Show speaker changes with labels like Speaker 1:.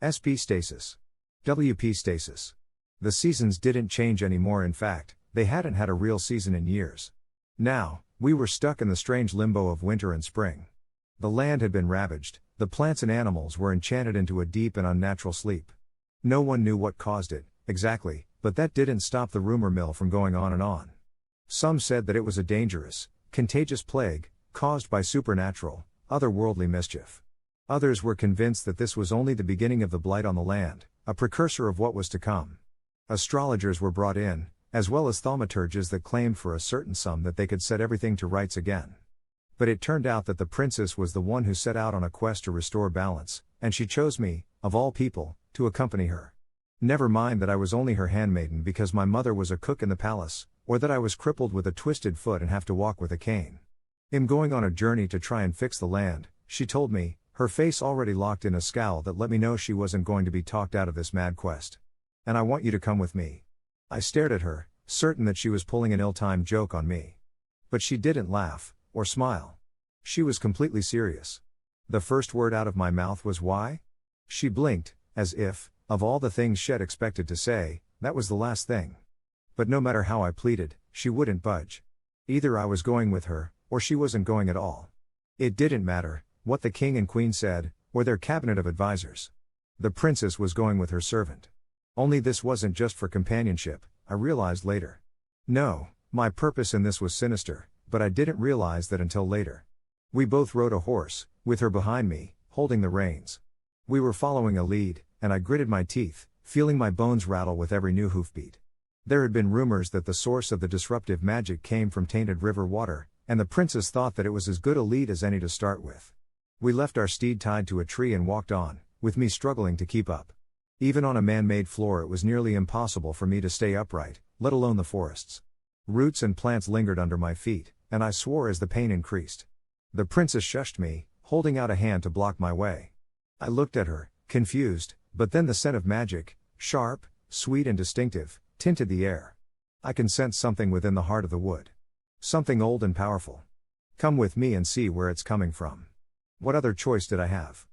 Speaker 1: SP Stasis. WP Stasis. The seasons didn't change anymore. In fact, they hadn't had a real season in years. Now, we were stuck in the strange limbo of winter and spring. The land had been ravaged, the plants and animals were enchanted into a deep and unnatural sleep. No one knew what caused it, exactly, but that didn't stop the rumor mill from going on and on. Some said that it was a dangerous, contagious plague, caused by supernatural, otherworldly mischief. Others were convinced that this was only the beginning of the blight on the land, a precursor of what was to come. Astrologers were brought in, as well as thaumaturges that claimed for a certain sum that they could set everything to rights again. But it turned out that the princess was the one who set out on a quest to restore balance, and she chose me, of all people, to accompany her. Never mind that I was only her handmaiden because my mother was a cook in the palace, or that I was crippled with a twisted foot and have to walk with a cane. I'm going on a journey to try and fix the land, she told me, her face already locked in a scowl that let me know she wasn't going to be talked out of this mad quest. And I want you to come with me. I stared at her, certain that she was pulling an ill-timed joke on me. But she didn't laugh, or smile. She was completely serious. The first word out of my mouth was why? She blinked, as if, of all the things she'd expected to say, that was the last thing. But no matter how I pleaded, she wouldn't budge. Either I was going with her, or she wasn't going at all. It didn't matter what the king and queen said, or their cabinet of advisors. The princess was going with her servant. Only this wasn't just for companionship, I realized later. No, my purpose in this was sinister, but I didn't realize that until later. We both rode a horse, with her behind me, holding the reins. We were following a lead, and I gritted my teeth, feeling my bones rattle with every new hoofbeat. There had been rumors that the source of the disruptive magic came from tainted river water, and the princess thought that it was as good a lead as any to start with. We left our steed tied to a tree and walked on, with me struggling to keep up. Even on a man-made floor it was nearly impossible for me to stay upright, let alone the forests. Roots and plants lingered under my feet, and I swore as the pain increased. The princess shushed me, holding out a hand to block my way. I looked at her, confused, but then the scent of magic, sharp, sweet and distinctive, tinted the air. I can sense something within the heart of the wood. Something old and powerful. Come with me and see where it's coming from. What other choice did I have?